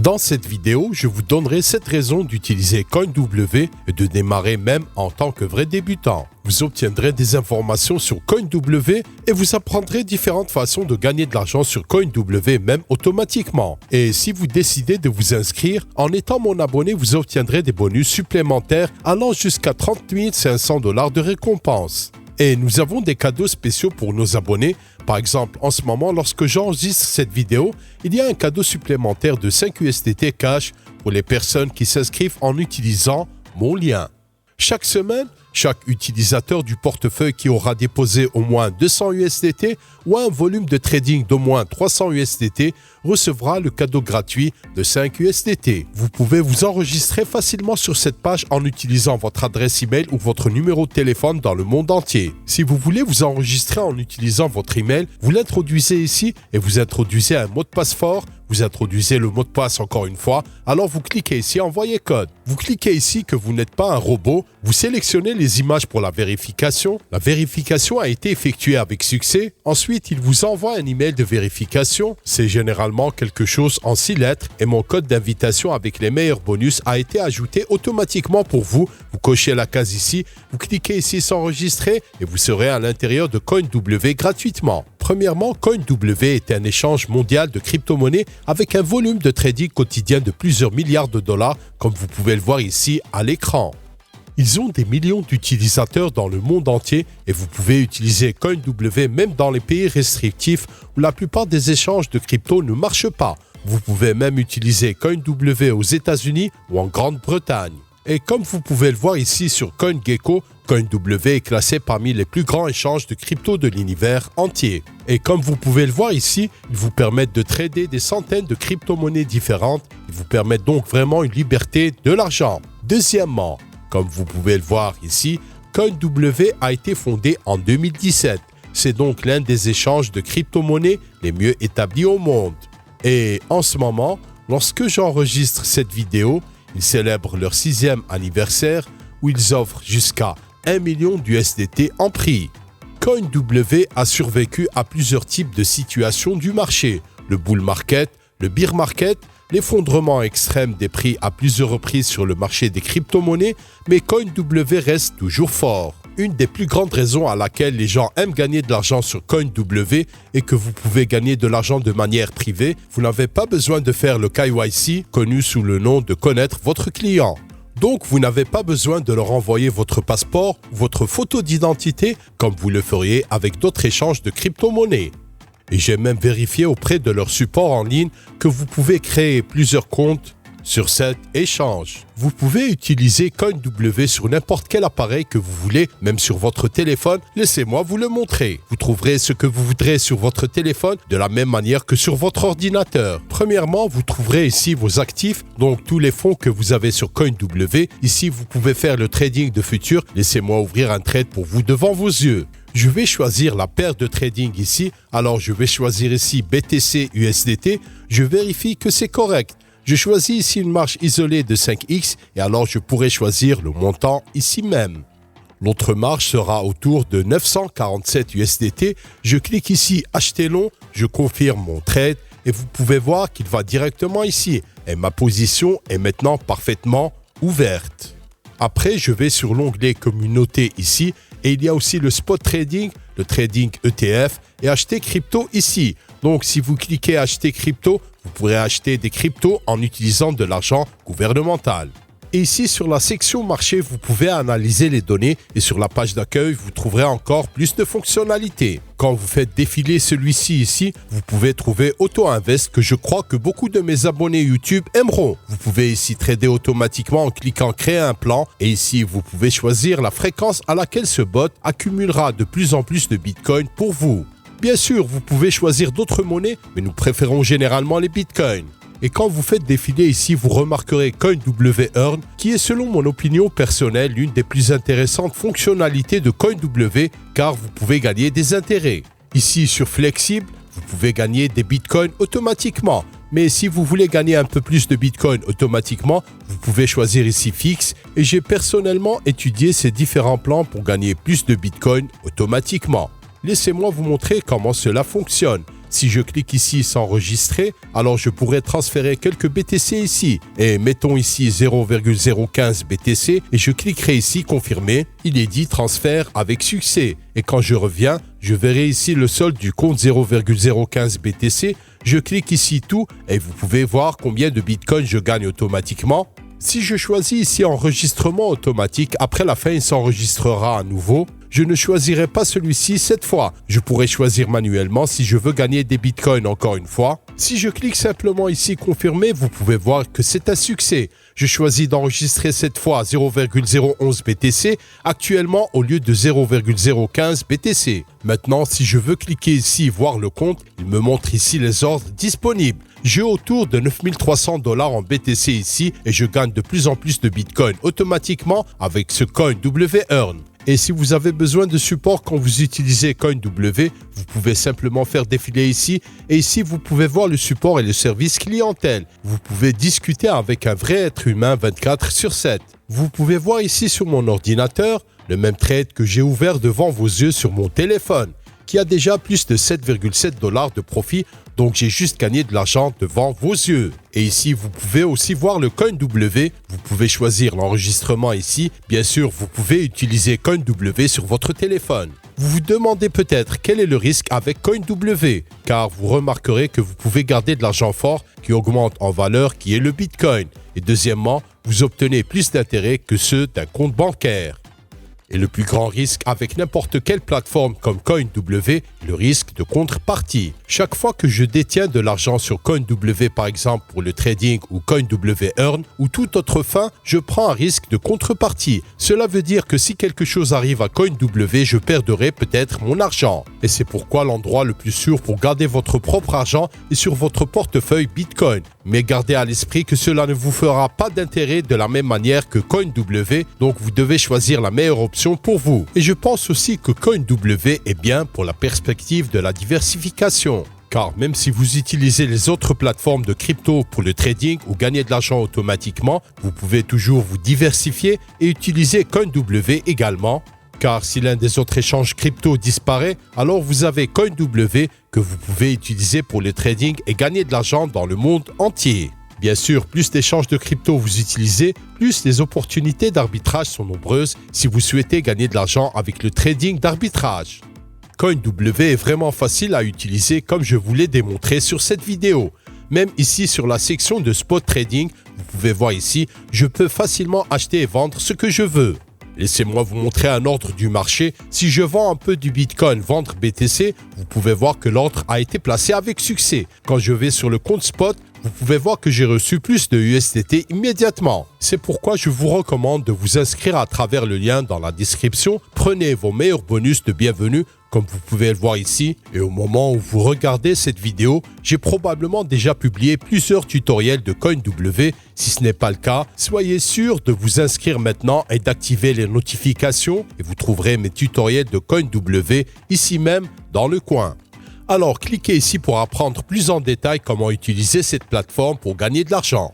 Dans cette vidéo, je vous donnerai 7 raisons d'utiliser CoinW et de démarrer même en tant que vrai débutant. Vous obtiendrez des informations sur CoinW et vous apprendrez différentes façons de gagner de l'argent sur CoinW même automatiquement. Et si vous décidez de vous inscrire, en étant mon abonné, vous obtiendrez des bonus supplémentaires allant jusqu'à 30 500 $ de récompense. Et nous avons des cadeaux spéciaux pour nos abonnés. Par exemple, en ce moment, lorsque j'enregistre cette vidéo, il y a un cadeau supplémentaire de 5 USDT cash pour les personnes qui s'inscrivent en utilisant mon lien. Chaque semaine, chaque utilisateur du portefeuille qui aura déposé au moins 200 USDT ou un volume de trading d'au moins 300 USDT recevra le cadeau gratuit de 5 USDT. Vous pouvez vous enregistrer facilement sur cette page en utilisant votre adresse email ou votre numéro de téléphone dans le monde entier. Si vous voulez vous enregistrer en utilisant votre email, vous l'introduisez ici et vous introduisez un mot de passe fort. Vous introduisez le mot de passe encore une fois, alors vous cliquez ici « Envoyer code ». Vous cliquez ici que vous n'êtes pas un robot, vous sélectionnez les images pour la vérification. La vérification a été effectuée avec succès. Ensuite, il vous envoie un email de vérification. C'est généralement quelque chose en 6 lettres et mon code d'invitation avec les meilleurs bonus a été ajouté automatiquement pour vous. Vous cochez la case ici, vous cliquez ici « S'enregistrer » et vous serez à l'intérieur de CoinW gratuitement. Premièrement, CoinW est un échange mondial de crypto-monnaies avec un volume de trading quotidien de plusieurs milliards de dollars, comme vous pouvez le voir ici à l'écran. Ils ont des millions d'utilisateurs dans le monde entier et vous pouvez utiliser CoinW même dans les pays restrictifs où la plupart des échanges de crypto ne marchent pas. Vous pouvez même utiliser CoinW aux États-Unis ou en Grande-Bretagne. Et comme vous pouvez le voir ici sur CoinGecko, CoinW est classé parmi les plus grands échanges de crypto de l'univers entier. Et comme vous pouvez le voir ici, ils vous permettent de trader des centaines de crypto-monnaies différentes. Ils vous permettent donc vraiment une liberté de l'argent. Deuxièmement, comme vous pouvez le voir ici, CoinW a été fondé en 2017. C'est donc l'un des échanges de crypto-monnaies les mieux établis au monde. Et en ce moment, lorsque j'enregistre cette vidéo, ils célèbrent leur 6e anniversaire où ils offrent jusqu'à 1 million d'USDT en prix. CoinW a survécu à plusieurs types de situations du marché, le bull market, le bear market, l'effondrement extrême des prix à plusieurs reprises sur le marché des crypto-monnaies, mais CoinW reste toujours fort. Une des plus grandes raisons à laquelle les gens aiment gagner de l'argent sur CoinW est que vous pouvez gagner de l'argent de manière privée. Vous n'avez pas besoin de faire le KYC, connu sous le nom de connaître votre client. Donc, vous n'avez pas besoin de leur envoyer votre passeport ou votre photo d'identité comme vous le feriez avec d'autres échanges de crypto-monnaies. Et j'ai même vérifié auprès de leur support en ligne que vous pouvez créer plusieurs comptes sur cet échange. Vous pouvez utiliser CoinW sur n'importe quel appareil que vous voulez, même sur votre téléphone. Laissez-moi vous le montrer. Vous trouverez ce que vous voudrez sur votre téléphone de la même manière que sur votre ordinateur. Premièrement, vous trouverez ici vos actifs, donc tous les fonds que vous avez sur CoinW. Ici, vous pouvez faire le trading de futur. Laissez-moi ouvrir un trade pour vous devant vos yeux. Je vais choisir la paire de trading ici. Alors, je vais choisir ici BTC USDT. Je vérifie que c'est correct. Je choisis ici une marge isolée de 5x et alors je pourrai choisir le montant ici même. L'autre marge sera autour de 947 USDT. Je clique ici acheter long, je confirme mon trade et vous pouvez voir qu'il va directement ici. Et ma position est maintenant parfaitement ouverte. Après, je vais sur l'onglet communauté ici et il y a aussi le spot trading, le trading ETF et acheter crypto ici. Donc si vous cliquez acheter crypto, vous pourrez acheter des cryptos en utilisant de l'argent gouvernemental. Et ici, sur la section marché, vous pouvez analyser les données et sur la page d'accueil, vous trouverez encore plus de fonctionnalités. Quand vous faites défiler celui-ci ici, vous pouvez trouver Auto Invest que je crois que beaucoup de mes abonnés YouTube aimeront. Vous pouvez ici trader automatiquement en cliquant créer un plan et ici, vous pouvez choisir la fréquence à laquelle ce bot accumulera de plus en plus de Bitcoin pour vous. Bien sûr, vous pouvez choisir d'autres monnaies, mais nous préférons généralement les bitcoins. Et quand vous faites défiler ici, vous remarquerez CoinW Earn, qui est selon mon opinion personnelle l'une des plus intéressantes fonctionnalités de CoinW, car vous pouvez gagner des intérêts. Ici sur Flexible, vous pouvez gagner des bitcoins automatiquement. Mais si vous voulez gagner un peu plus de bitcoin automatiquement, vous pouvez choisir ici Fixe. Et j'ai personnellement étudié ces différents plans pour gagner plus de bitcoin automatiquement. Laissez-moi vous montrer comment cela fonctionne. Si je clique ici s'enregistrer, alors je pourrais transférer quelques BTC ici. Et mettons ici 0,015 BTC et je cliquerai ici confirmer. Il est dit transfert avec succès. Et quand je reviens, je verrai ici le solde du compte 0,015 BTC. Je clique ici tout et vous pouvez voir combien de Bitcoin je gagne automatiquement. Si je choisis ici enregistrement automatique, après la fin il s'enregistrera à nouveau. Je ne choisirai pas celui-ci cette fois. Je pourrais choisir manuellement si je veux gagner des bitcoins encore une fois. Si je clique simplement ici confirmer, vous pouvez voir que c'est un succès. Je choisis d'enregistrer cette fois 0,011 BTC actuellement au lieu de 0,015 BTC. Maintenant, si je veux cliquer ici voir le compte, il me montre ici les ordres disponibles. J'ai autour de 9300 $ en BTC ici et je gagne de plus en plus de bitcoin automatiquement avec ce CoinW-Earn. Et si vous avez besoin de support quand vous utilisez CoinW, vous pouvez simplement faire défiler ici. Et ici, vous pouvez voir le support et le service clientèle. Vous pouvez discuter avec un vrai être humain 24/7. Vous pouvez voir ici sur mon ordinateur le même trade que j'ai ouvert devant vos yeux sur mon téléphone, qui a déjà plus de 7,7 $ de profit. Donc j'ai juste gagné de l'argent devant vos yeux. Et ici, vous pouvez aussi voir le CoinW. Vous pouvez choisir l'enregistrement ici. Bien sûr, vous pouvez utiliser CoinW sur votre téléphone. Vous vous demandez peut-être quel est le risque avec CoinW, car vous remarquerez que vous pouvez garder de l'argent fort qui augmente en valeur, qui est le Bitcoin. Et deuxièmement, vous obtenez plus d'intérêt que ceux d'un compte bancaire. Et le plus grand risque avec n'importe quelle plateforme comme CoinW, le risque de contrepartie. Chaque fois que je détiens de l'argent sur CoinW par exemple pour le trading ou CoinW-Earn ou toute autre fin, je prends un risque de contrepartie. Cela veut dire que si quelque chose arrive à CoinW, je perdrai peut-être mon argent. Et c'est pourquoi l'endroit le plus sûr pour garder votre propre argent est sur votre portefeuille Bitcoin. Mais gardez à l'esprit que cela ne vous fera pas d'intérêt de la même manière que CoinW, donc vous devez choisir la meilleure option pour vous. Et je pense aussi que CoinW est bien pour la perspective de la diversification. Car même si vous utilisez les autres plateformes de crypto pour le trading ou gagner de l'argent automatiquement, vous pouvez toujours vous diversifier et utiliser CoinW également. Car si l'un des autres échanges crypto disparaît, alors vous avez CoinW que vous pouvez utiliser pour le trading et gagner de l'argent dans le monde entier. Bien sûr, plus d'échanges de crypto vous utilisez, plus les opportunités d'arbitrage sont nombreuses si vous souhaitez gagner de l'argent avec le trading d'arbitrage. CoinW est vraiment facile à utiliser comme je vous l'ai démontré sur cette vidéo. Même ici sur la section de Spot Trading, vous pouvez voir ici, je peux facilement acheter et vendre ce que je veux. Laissez-moi vous montrer un ordre du marché. Si je vends un peu du Bitcoin, vendre BTC, vous pouvez voir que l'ordre a été placé avec succès. Quand je vais sur le compte Spot, vous pouvez voir que j'ai reçu plus de USDT immédiatement. C'est pourquoi je vous recommande de vous inscrire à travers le lien dans la description. Prenez vos meilleurs bonus de bienvenue, comme vous pouvez le voir ici. Et au moment où vous regardez cette vidéo, j'ai probablement déjà publié plusieurs tutoriels de CoinW. Si ce n'est pas le cas, soyez sûr de vous inscrire maintenant et d'activer les notifications. Et vous trouverez mes tutoriels de CoinW ici même dans le coin. Alors cliquez ici pour apprendre plus en détail comment utiliser cette plateforme pour gagner de l'argent.